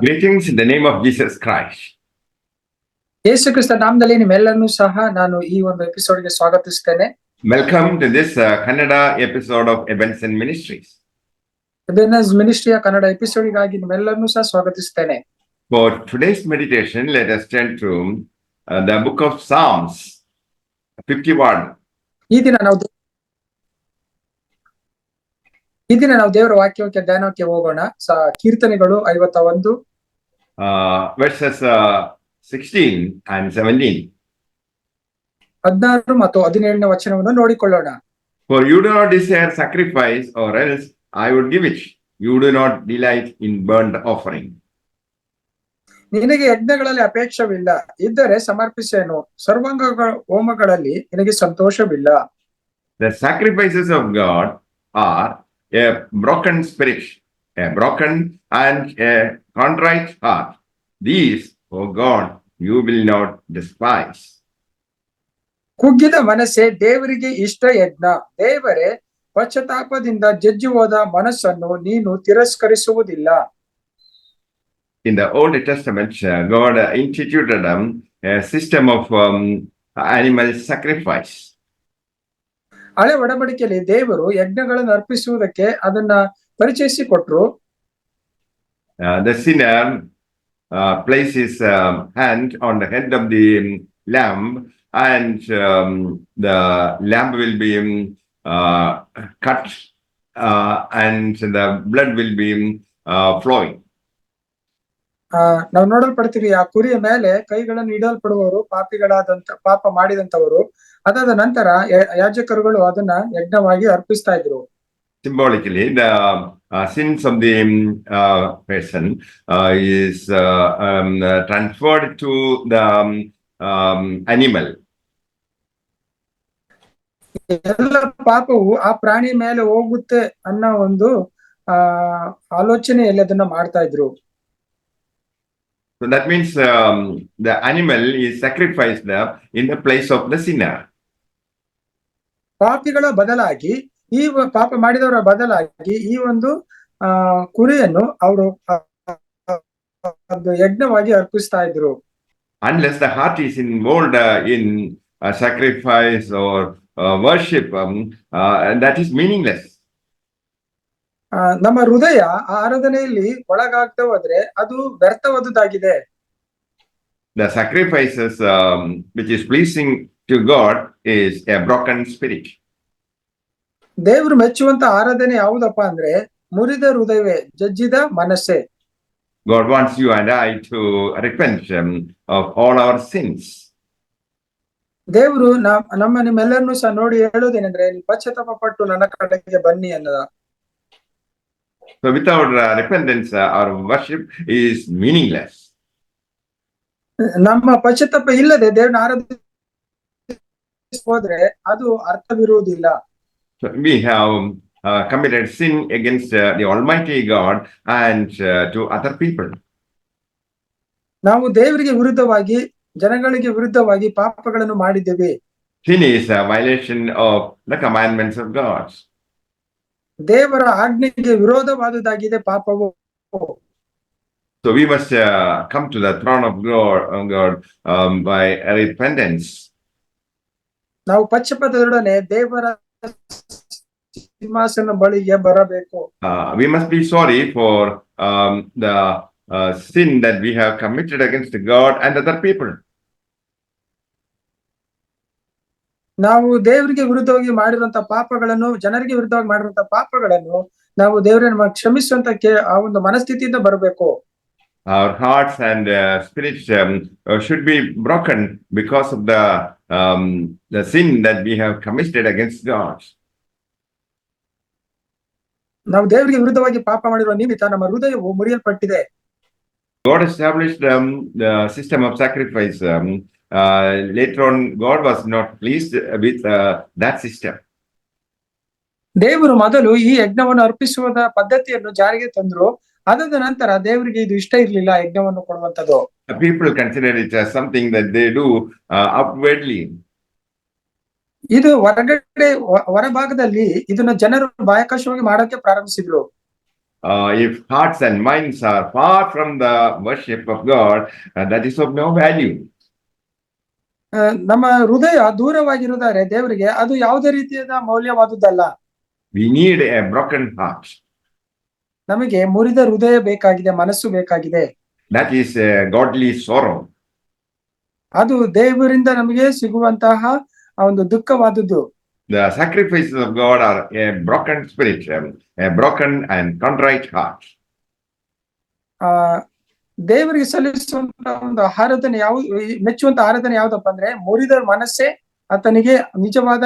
Greetings in the name of Jesus Christ. Yesu Krista ನಾಮದಲ್ಲಿ ನಿಮ್ಮೆಲ್ಲರನ್ನೂ ಸಹ ನಾನು ಈ ಒಂದು ಎಪಿಸೋಡ್ಗೆ ಸ್ವಾಗತಿಸ್ತೇನೆ. Welcome to this Kannada episode of Ebenezer Ministries. ಎಬೆನೆಜ್ ಮಿನಿಸ್ಟ್ರಿಯ Kannada ಎಪಿಸೋಡ್ಗಾಗಿ ನಿಮ್ಮೆಲ್ಲರನ್ನೂ ಸಹ ಸ್ವಾಗತಿಸ್ತೇನೆ. For today's meditation, let us turn to the book of Psalms 51. ಈ ದಿನ ನಾವು ದೇವರ ವಾಕ್ಯಕ್ಕೆ ಧ್ಯಾನಕ್ಕೆ ಹೋಗೋಣ. ಕೀರ್ತನೆಗಳು 51 verses 16 and 17. 16 ಮತ್ತು 17ನೇ ವಚನವನ್ನು ನೋಡಿಕೊಳ್ಳೋಣ. For you do not desire sacrifice, or else I would give it. You do not delight in burnt offering. ನಿನಗೆ ಯಜ್ಞಗಳಲ್ಲಿ ಅಪೇಕ್ಷವಿಲ್ಲ, ಇದ್ದರೆ ಸಮರ್ಪಿಸೇನು. ಸರ್ವಾಂಗ ಹೋಮಗಳಲ್ಲಿ ನಿನಗೆ ಸಂತೋಷವಿಲ್ಲ. The sacrifices of God are a broken spirit, a broken and a contrite heart. These, O God, you will not despise. ಕುಗ್ಗಿದ ಮನಸ್ಸೇ ದೇವರಿಗೆ ಇಷ್ಟ ಯಜ್ಞ. ದೇವರೇ, ಪಶ್ಚಾತ್ತಾಪದಿಂದ ಜಜ್ಜಿ ಹೋದ ಮನಸ್ಸನ್ನು ನೀನು ತಿರಸ್ಕರಿಸುವುದಿಲ್ಲ. In the Old Testament, God instituted a system of animal sacrifice. ಹಳೆ ಒಡಂಬಡಿಕೆಯಲ್ಲಿ ದೇವರು ಯಜ್ಞಗಳನ್ನು ಅರ್ಪಿಸುವುದಕ್ಕೆ ಅದನ್ನ ಪರಿಚಯಿಸಿಕೊಟ್ರು. The sinner places his hand on the head of the lamb, and the lamb will be cut, and the blood will be flowing. ನಾವು ನೋಡಲ್ಪಡ್ತೀವಿ, ಆ ಕುರಿಯ ಮೇಲೆ ಕೈಗಳನ್ನು ಇಡಲ್ಪಡುವವರು ಪಾಪ ಮಾಡಿದಂತವರು. ಅದಾದ ನಂತರ ಯಾಜಕರುಗಳು ಅದನ್ನ ಯಜ್ಞವಾಗಿ ಅರ್ಪಿಸ್ತಾ ಇದ್ರು. Symbolically, the sins of the person is transferred to the animal. ಎಲ್ಲ ಪಾಪವು ಆ ಪ್ರಾಣಿ ಮೇಲೆ ಹೋಗುತ್ತೆ ಅನ್ನೋ ಒಂದು ಆಲೋಚನೆಯಲ್ಲಿ ಅದನ್ನ ಮಾಡ್ತಾ ಇದ್ರು. So that means the animal is sacrificed in the place of the sinner. ಪಾಪಿಗಳ ಬದಲಾಗಿ, ಈ ಪಾಪ ಮಾಡಿದವರ ಬದಲಾಗಿ ಈ ಒಂದು ಕುರಿಯನ್ನು ಅವರು ಯಜ್ಞವಾಗಿ ಅರ್ಪಿಸ್ತಾ ಇದ್ರು. Unless the heart is involved in sacrifice or worship, that is meaningless. ನಮ್ಮ ಹೃದಯ ಆರಾಧನೆಯಲ್ಲಿ ಒಳಗಾಗ್ತಾ ಹೋದ್ರೆ ಅದು ವ್ಯರ್ಥವಾದುದಾಗಿದೆ. The sacrifices which is pleasing to God is a broken spirit. ದೇವರು ಮೆಚ್ಚುವಂತ ಆರಾಧನೆ ಯಾವುದಪ್ಪ ಅಂದ್ರೆ ಮುರಿದ ಹೃದಯವೇ, ಜಜ್ಜಿದ ಮನಸ್ಸೇ. God wants you and I to repent of all our sins. ದೇವರು ನಿಮ್ಮೆಲ್ಲರನ್ನೂ ಸಹ ನೋಡಿ ಹೇಳೋದೇನೆಂದ್ರೆ, ನೀವು ಪಶ್ಚಾತ್ತಾಪ ಪಟ್ಟು ನನ್ನ ಕಡೆಗೆ ಬನ್ನಿ ಅನ್ನದ. So without repentance, our worship is meaningless. ನಮ್ಮ ಪಶ್ಚಾತ್ತಾಪ ಇಲ್ಲದೆ ದೇವರನ್ನ ಆರಾಧಿಸಿ ಹೋದ್ರೆ ಅದು ಅರ್ಥವಿರುವುದಿಲ್ಲ. So we have committed sin against the Almighty God and to other people. ನಾವು ದೇವರಿಗೆ ವಿರುದ್ಧವಾಗಿ, ಜನಗಳಿಗೆ ವಿರುದ್ಧವಾಗಿ ಪಾಪಗಳನ್ನು ಮಾಡಿದ್ದೇವೆ. Sin is a violation of the commandments of God. ದೇವರ ಆಜ್ಞೆಗೆ ವಿರೋಧವಾದುದಾಗಿದೆ ಪಾಪವು. So we must come to the throne of God by repentance. ನಾವು ಪಶ್ಚಾತ್ತಾಪದೊಡನೆ ದೇವರ ಸಿಂಹಾಸನ ಬಳಿಗೆ ಬರಬೇಕು. We must be sorry for the sin that we have committed against God and other people. ನಾವು ದೇವರಿಗೆ ವಿರುದ್ಧವಾಗಿ ಮಾಡಿರುವಂತ ಪಾಪಗಳನ್ನು, ಜನರಿಗೆ ವಿರುದ್ಧವಾಗಿ ಮಾಡಿರುವಂತ ಪಾಪಗಳನ್ನು ನಾವು ದೇವರನ್ನ ಕ್ಷಮಿಸುವಂತಕ್ಕೆ ಆ ಒಂದು ಮನಸ್ಥಿತಿಯಿಂದ ಬರಬೇಕು. Our hearts and spirits should be broken because of the sin that we have committed against God. ನಾವು ದೇವರಿಗೆ ವಿರುದ್ಧವಾಗಿ ಪಾಪ ಮಾಡಿರುವ ನಿಮಿತ್ತ ನಮ್ಮ ಹೃದಯವು ಮುರಿಯಲ್ಪಟ್ಟಿದೆ. God established the system of sacrifice. Later on, God was not pleased with that system. ದೇವರು ಮೊದಲು ಈ ಯಜ್ಞವನ್ನು ಅರ್ಪಿಸುವ ಪದ್ಧತಿಯನ್ನು ಜಾರಿಗೆ ತಂದ್ರು. ಅದಾದ ನಂತರ ದೇವರಿಗೆ ಇದು ಇಷ್ಟ ಇರಲಿಲ್ಲ ಯಜ್ಞವನ್ನು ಕೊಡುವಂತದ್ದು. People consider it as something that they do outwardly. ಇದು ಹೊರಭಾಗದಲ್ಲಿ ಇದನ್ನ ಜನರು ಬಾಹ್ಯಾಕಾಶವಾಗಿ ಮಾಡೋಕೆ ಪ್ರಾರಂಭಿಸಿದ್ರು. if hearts and minds are far from the worship of God, that is of no value. ನಮ್ಮ ಹೃದಯ ದೂರವಾಗಿರುವುದಾರೆ ದೇವರಿಗೆ ಅದು ಯಾವುದೇ ರೀತಿಯಾದ ಮೌಲ್ಯವಾದುದಲ್ಲ. We need a broken heart. ನಮಗೆ ಮುರಿದ ಹೃದಯ ಬೇಕಾಗಿದೆ, ಮನಸ್ಸು ಬೇಕಾಗಿದೆ. That is a godly sorrow. ಅದು ದೇವರಿಂದ ನಮಗೆ ಸಿಗುವಂತಹ ಒಂದು ದುಃಖವಾದದ್ದು. The sacrifices of God are a broken spirit, a broken and contrite heart. ಆ ದೇವರಿಗೆ ಸಲ್ಲಿಸುವಂತಹ ಒಂದು ಆರಾಧನೆ ಮೆಚ್ಚುವಂತ ಆರಾಧನೆ ಯಾವ್ದಪ್ಪ ಅಂದ್ರೆ ಮುರಿದ ಮನಸ್ಸೇ ಆತನಿಗೆ ನಿಜವಾದ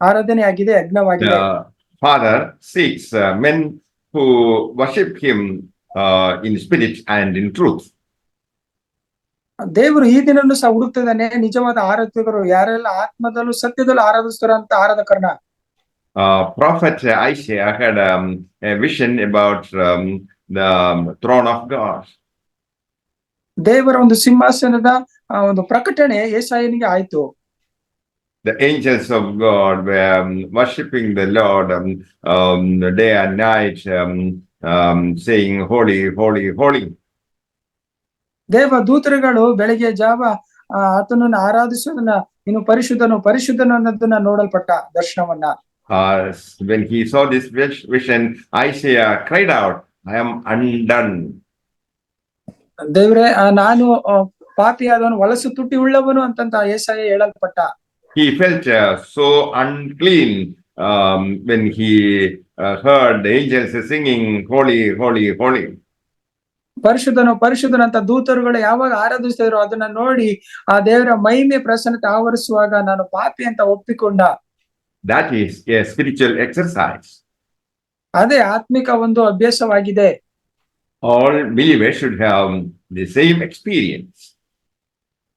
ಆರಾಧನೆ ಆಗಿದೆ, ಯಜ್ಞವಾಗಿದೆ. The Father seeks men who worship Him in spirit and in truth. ದೇವರು ಈ ದಿನನ್ನು ಸಹ ಹುಡುಕ್ತಿದ್ದಾನೆ ನಿಜವಾದ ಆರಾಧಕರು ಯಾರೆಲ್ಲ ಆತ್ಮದಲ್ಲೂ ಸತ್ಯದಲ್ಲೂ ಆರಾಧಿಸ್ತಾರಂತ ಆರಾಧಕರನ್ನ. Prophet Isaiah had a vision about the throne of God. ದೇವರ ಒಂದು ಸಿಂಹಾಸನದ ಒಂದು ಪ್ರಕಟಣೆ ಯೆಶಾಯನಿಗೆ ಆಯ್ತು. The angels of God were worshiping the Lord day and night, saying, "Holy, holy, holy." ದೇವ ದೂತರುಗಳು ಬೆಳಗ್ಗೆ ಜಾವ ಆತನನ್ನು ಆರಾಧಿಸುವುದನ್ನ ಇನ್ನು ಪರಿಶುದ್ಧನು ಪರಿಶುದ್ಧನು ಅನ್ನೋದನ್ನ ನೋಡಲ್ಪಟ್ಟ ದರ್ಶನವನ್ನ. When he saw this vision, Isaiah cried out, "I am undone." ದೇವ್ರೆ ನಾನು ಪಾಪಿಯಾದವನು ವಲಸು ತುಟಿ ಉಳ್ಳವನು ಅಂತಂತ ಯೆಶಾಯ ಹೇಳಲ್ಪಟ್ಟ. He felt so unclean when he heard the angels singing, "Holy, holy, holy." ಪರಿಶುದ್ಧನು ಪರಿಶುದ್ಧನು ಅಂತ ದೂತರುಗಳು ಯಾವಾಗ ಆರಾಧಿಸ್ತಿದ್ರು ಅದನ್ನ ನೋಡಿ ಆ ದೇವರ ಮಹಿಮೆ ಪ್ರಸನ್ನತೆ ಆವರಿಸುವಾಗ ನಾನು ಪಾಪಿ ಅಂತ ಒಪ್ಪಿಕೊಂಡ. That is a spiritual exercise. ಅದೇ ಆತ್ಮಿಕ ಒಂದು ಅಭ್ಯಾಸವಾಗಿದೆ. All believers should have the same experience.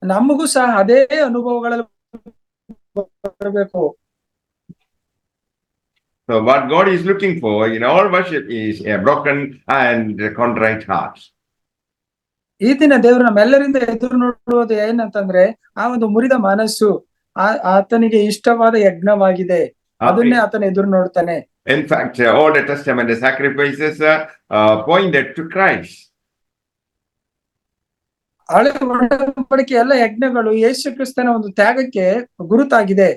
ನಮಗೂ ಸಹ ಅದೇ ಅನುಭವಗಳಲ್ಲಿ ಬರಬೇಕು. So what God is looking for in all worship is a broken and contrite heart. ಈ ದಿನ ದೇವರು ನಮ್ಮೆಲ್ಲರಿಂದ ಎದುರು ನೋಡುವುದು ಏನಂತಂದ್ರೆ ಆ ಒಂದು ಮುರಿದ ಮನಸ್ಸು ಆತನಿಗೆ ಇಷ್ಟವಾದ ಯಜ್ಞವಾಗಿದೆ, ಅದನ್ನೇ ಆತನ ಎದುರು ನೋಡ್ತಾನೆ. In fact, all the Testament sacrifices pointed to Christ. ಹಳೆ ಒಡಂಬಡಿಕೆ ಎಲ್ಲ ಯಜ್ಞಗಳು ಯೇಸು ಕ್ರಿಸ್ತನ ಒಂದು ತ್ಯಾಗಕ್ಕೆ ಗುರುತಾಗಿದೆ.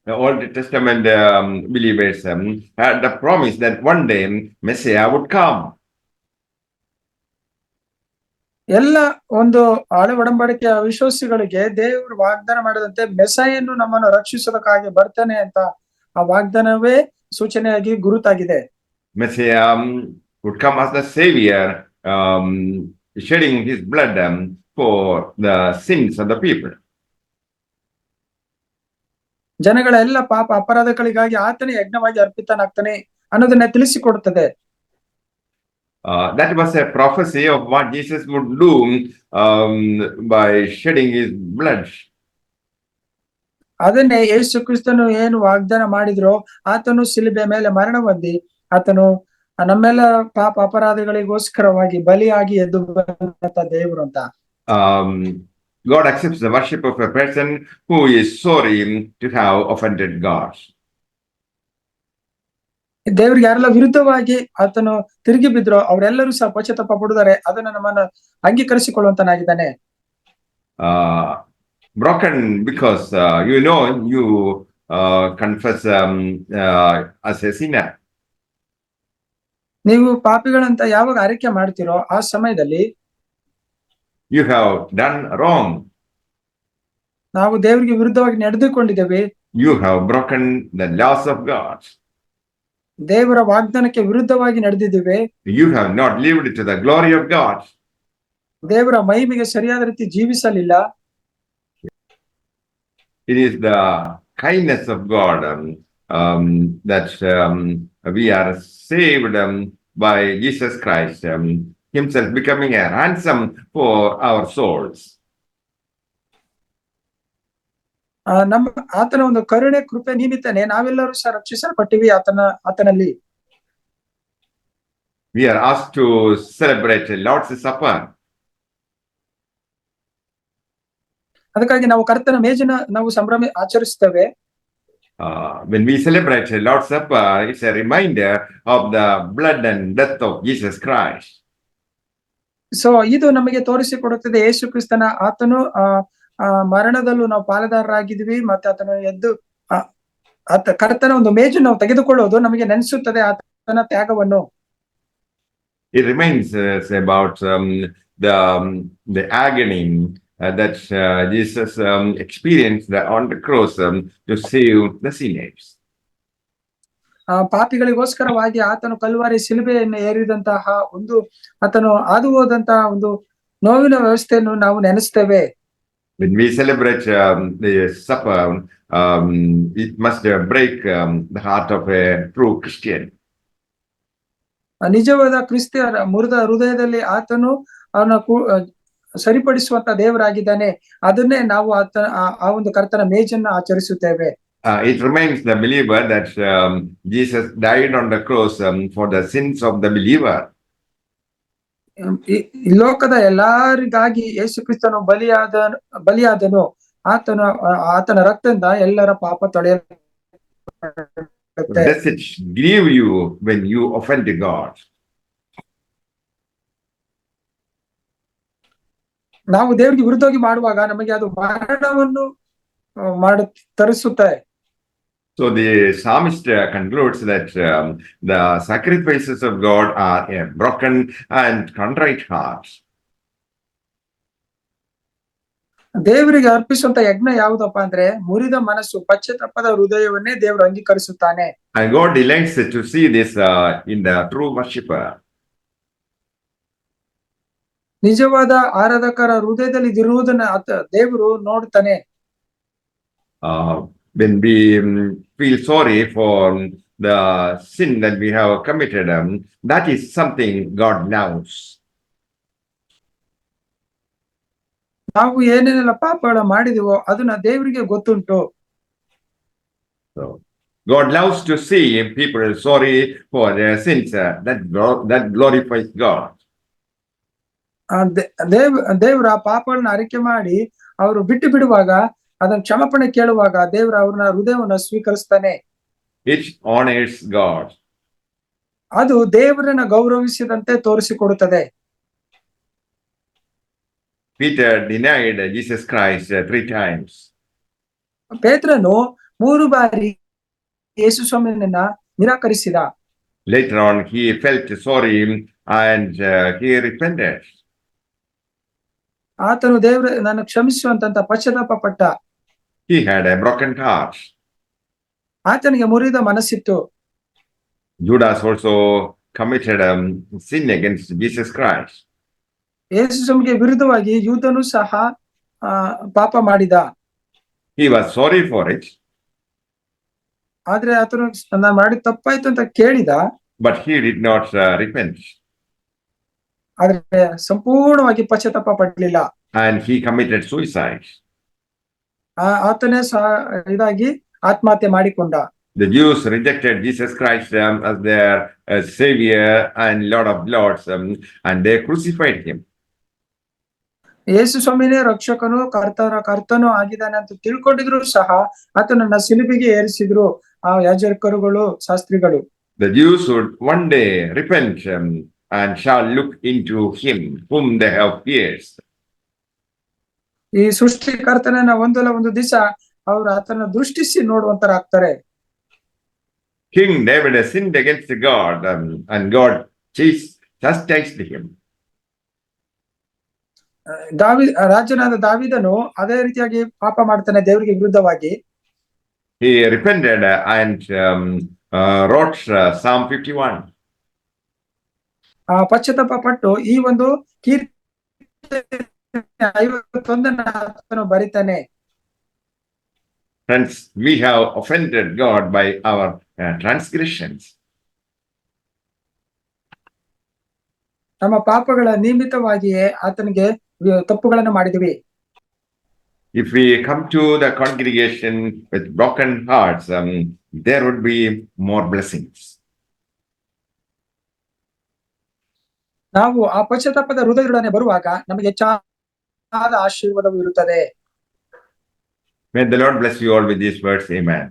The Old Testament believers had the promise that one day Messiah would come. ಎಲ್ಲ ಒಂದು ಹಳೆ ಒಡಂಬಡಿಕೆಯ ವಿಶ್ವಾಸಿಗಳಿಗೆ ದೇವರು ವಾಗ್ದಾನ ಮಾಡಿದಂತೆ ಮೆಸಾಯನ್ನು ನಮ್ಮನ್ನು ರಕ್ಷಿಸೋದಕ್ಕಾಗಿ ಬರ್ತಾನೆ ಅಂತ ಆ ವಾಗ್ದಾನವೇ ಸೂಚನೆಯಾಗಿ ಗುರುತಾಗಿದೆ. Messiah would come as the Savior, shedding his blood for the sins of the people. ಜನಗಳ ಎಲ್ಲ ಪಾಪ ಅಪರಾಧಗಳಿಗಾಗಿ ಆತನೇ ಯಜ್ಞವಾಗಿ ಅರ್ಪಿತನಾಗ್ತಾನೆ ಅನ್ನೋದನ್ನ ತಿಳಿಸಿಕೊಡುತ್ತದೆ. That was a prophecy of what Jesus would do by shedding his blood. ಅದನ್ನೇ ಯೇಸು ಕ್ರಿಸ್ತನು ಏನು ವಾಗ್ದಾನ ಮಾಡಿದ್ರೋ ಆತನು ಶಿಲುಬೆ ಮೇಲೆ ಮರಣ ಹೊಂದಿ ಆತನು ನಮ್ಮೆಲ್ಲ ಪಾಪ ಅಪರಾಧಗಳಿಗೋಸ್ಕರವಾಗಿ ಬಲಿಯಾಗಿ ಎದ್ದು ಬಂದಂತ ದೇವರು ಅಂತ. God accepts the worship of a person who is sorry to have offended God. ದೇವರಿಗೆ ಯಾರೆಲ್ಲ ವಿರುದ್ಧವಾಗಿ ಆತನು ತಿರುಗಿ ಬಿದ್ರೋ ಅವರೆಲ್ಲರೂ ಸಹ ಪಶ್ಚಾತ್ತಾಪ ಪಡುತ್ತಾರೆ, ಅದನ್ನ ನಮ್ಮನ್ನು ಅಂಗೀಕರಿಸಿಕೊಳ್ಳುವಂತನಾಗಿದ್ದಾನೆ. Broken because you confess as a sinner. ನೀವು ಪಾಪಿಗಳಂತ ಯಾವಾಗ ಅರಿಕೆ ಮಾಡ್ತೀರೋ ಆ ಸಮಯದಲ್ಲಿ you have done wrong. ನಾವು ದೇವರಿಗೆ ವಿರುದ್ಧವಾಗಿ ನಡೆದುಕೊಂಡಿದ್ದೇವೆ. You have broken the laws of God. ದೇವರ ವಾಗ್ದಾನಕ್ಕೆ ವಿರುದ್ಧವಾಗಿ ನಡೆದಿದ್ದೇವೆ. You have not lived to the glory of God. ದೇವರ ಮಹಿಮೆಗೆ ಸರಿಯಾದ ರೀತಿ ಜೀವಿಸಲಿಲ್ಲ. It is the kindness of God that we are saved by Jesus Christ himself becoming a ransom for our souls. ನಮ್ಮ ಆತನ ಒಂದು ಕರುಣೆ ಕೃಪೆ ನಿಮಿತ್ತನೆ ನಾವೆಲ್ಲರೂ ಸಹ ರಕ್ಷಿಸಲ್ಪಟ್ಟಿವಿ ಆತನಲ್ಲಿ. We are asked to celebrate Lord's Supper. ಅದಕ್ಕಾಗಿ ನಾವು ಕರ್ತನ ಮೇಜಿನ ನಾವು ಸಂಭ್ರಮ ಆಚರಿಸುತ್ತೇವೆ. when we celebrate the Lord's Supper, it's a reminder of the blood and death of Jesus Christ. So ಇದು ನಮಗೆ ತೋರಿಸಿಕೊಡುತ್ತದೆ ಯೇಸು ಕ್ರಿಸ್ತನ ಆತನು ಮರಣದಲ್ಲೂ ನಾವು ಪಾಲುದಾರರಾಗಿದ್ವಿ, ಮತ್ತೆ ಆತನು ಎದ್ದು ಕರ್ತನ ಒಂದು ಮೇಜು ನಾವು ತೆಗೆದುಕೊಳ್ಳೋದು ನಮಗೆ ನೆನೆಸುತ್ತದೆ ಆತನ ತ್ಯಾಗವನ್ನು. It reminds us about the agony that Jesus experienced on the cross to save the sinners. ಪಾಪಿಗಳಿಗೋಸ್ಕರವಾಗಿ ಆತನು ಕಲ್ವಾರಿ ಶಿಲುಬೆಯನ್ನು ಏರಿದಂತಹ ಒಂದು ಆತನು ಹಾದು ಹೋದಂತಹ ಒಂದು ನೋವಿನ ವ್ಯವಸ್ಥೆಯನ್ನು ನಾವು ನೆನೆಸ್ತೇವೆ. When we celebrate the supper, it must break the heart of a true Christian. ನಿಜವಾದ ಕ್ರಿಸ್ತಿಯರ ಮುರಿದ ಹೃದಯದಲ್ಲಿ ಆತನು ಅವನ ಸರಿಪಡಿಸುವಂತ ದೇವರಾಗಿದ್ದಾನೆ. ಅದನ್ನೇ ನಾವು ಆ ಒಂದು ಕರ್ತನ ಮೇಜನ್ನು ಆಚರಿಸುತ್ತೇವೆ. It reminds the believer that Jesus died on the cross for the sins of the believer. ಈ ಲೋಕದ ಎಲ್ಲರಿಗಾಗಿ ಯೇಸು ಕ್ರಿಸ್ತನು ಬಲಿಯಾದನು. ಆತನ ರಕ್ತದಿಂದ ಎಲ್ಲರ ಪಾಪ ತೊಳೆಯಲ್ಪಡುತ್ತೆ. Does it grieve you when you offend God? ನಾವು ದೇವರಿಗೆ ವಿರುದ್ಧವಾಗಿ ಮಾಡುವಾಗ ನಮಗೆ ಅದು ಮರಣವನ್ನು ತರಿಸುತ್ತೆ. So the psalmist concludes that the sacrifices of God are a broken and contrite heart. ದೇವರಿಗೆ ಅರ್ಪಿಸುವಂತ ಯಜ್ಞ ಯಾವುದಪ್ಪ ಅಂದ್ರೆ ಮುರಿದ ಮನಸ್ಸು, ಪಶ್ಚಾತ್ತಾಪದ ಹೃದಯವನ್ನೇ ದೇವರು ಅಂಗೀಕರಿಸುತ್ತಾನೆ. And God delights to see this in the true worshipper. ನಿಜವಾದ ಆರಾಧಕರ ಹೃದಯದಲ್ಲಿ ಇರುವುದನ್ನ ದೇವರು ನೋಡ್ತಾನೆ. When we feel sorry for the sin that we have committed, that is something God knows. ನಾವು ಏನೇನೆಲ್ಲ ಪಾಪಗಳ ಮಾಡಿದೀವೋ ಅದನ್ನ ದೇವರಿಗೆ ಗೊತ್ತುಂಟು. So God loves to see people sorry for their sins. That glorifies God. ದೇವರ ಪಾಪಗಳನ್ನ ಅರಿಕೆ ಮಾಡಿ ಅವರು ಬಿಟ್ಟು ಬಿಡುವಾಗ, ಅದನ್ನ ಕ್ಷಮಾಪಣೆ ಕೇಳುವಾಗ ದೇವರ ಅವ್ರನ್ನ ಹೃದಯವನ್ನು ಸ್ವೀಕರಿಸ್ತಾನೆ. It honors God. ಅದು ದೇವರನ್ನ ಗೌರವಿಸಿದಂತೆ ತೋರಿಸಿಕೊಡುತ್ತದೆ. Peter denied Jesus Christ 3 times. ಪೇತ್ರನು 3 ಬಾರಿ ಯೇಸು ಸ್ವಾಮಿಯನ್ನ ನಿರಾಕರಿಸಿದ. Later on, he felt sorry and he repented. ಆತನು ದೇವರ ನನ್ನ ಕ್ಷಮಿಸುವಂತ ಪಶ್ಚಾತ್ತಾಪ ಪಟ್ಟ. He had a broken heart. ಆತನಿಗೆ ಮುರಿದ ಮನಸ್ಸಿತ್ತು. Judas also committed sin against Jesus Christ. ಯೇಸು ಸ್ವಾಮಿಗೆ ವಿರುದ್ಧವಾಗಿ ಯೂದನು ಸಹ ಪಾಪ ಮಾಡಿದ. He was sorry for it. ಆದ್ರೆ ಆತನು ನಾನು ಮಾಡಿದ ತಪ್ಪಾಯ್ತು ಅಂತ ಕೇಳಿದ. But he did not repent. ಆದ್ರೆ ಸಂಪೂರ್ಣವಾಗಿ ಪಶ್ಚಾತ್ತಾಪ ಪಡಲಿಲ್ಲ. And he committed suicide. ಆತನೇ ಸಹ ಇದಾಗಿ ಆತ್ಮಹತ್ಯೆ ಮಾಡಿಕೊಂಡ. The Jews rejected Jesus Christ as their savior and Lord of Lords, and they crucified him. ಯೇಸು ಸ್ವಾಮಿನೇ ರಕ್ಷಕನು ಕರ್ತನು ಆಗಿದ್ದಾನೆ ಅಂತ ತಿಳ್ಕೊಂಡಿದ್ರು ಸಹ ಆತನನ್ನ ಶಿಲುಬೆಗೆ ಏರಿಸಿದ್ರು ಆ ಯಾಜಕರುಗಳು, ಶಾಸ್ತ್ರಿಗಳು. The Jews would one day repent and shall look into him whom they have pierced. ಈ ಸೃಷ್ಟಿಕರ್ತನನ್ನ ಒಂದಲ್ಲ ಒಂದು ದಿವಸ ಅವರು ಆತನ ದೃಷ್ಟಿಸಿ ನೋಡುವಂತರಾಗ್ತಾರೆ. King David sinned against God and God chastised him. ರಾಜನಾದ ದಾವೀದನು ಅದೇ ರೀತಿಯಾಗಿ ಪಾಪ ಮಾಡ್ತಾನೆ ದೇವರಿಗೆ ವಿರುದ್ಧವಾಗಿ. He repented and wrote Psalm 51. ಪಶ್ಚಾತ್ತಾಪ ಪಟ್ಟು ಈ ಒಂದು ಕೀರ್ತನೆ 51 ಬರಿತಾನೆ. Friends, we have offended God by our transgressions. ನಮ್ಮ ಪಾಪಗಳ ನಿಮಿತ್ತವಾಗಿಯೇ ಆತನಿಗೆ ತಪ್ಪುಗಳನ್ನು ಮಾಡಿದ್ವಿ. If we come to the congregation with broken hearts, there would be more blessings. ನಾವು ಆ ಪಶ್ಚಾತ್ತಾಪದ ಹೃದಯದೊಡನೆ ಬರುವಾಗ ನಮಗೆ ಹೆಚ್ಚಾದ ಆಶೀರ್ವಾದವು ಇರುತ್ತದೆ. May the Lord bless you all with these words. Amen.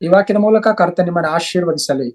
ಈ ವಾಕ್ಯದ ಮೂಲಕ ಕರ್ತ ನಿಮ್ಮನ್ನು ಆಶೀರ್ವದಿಸಲಿ.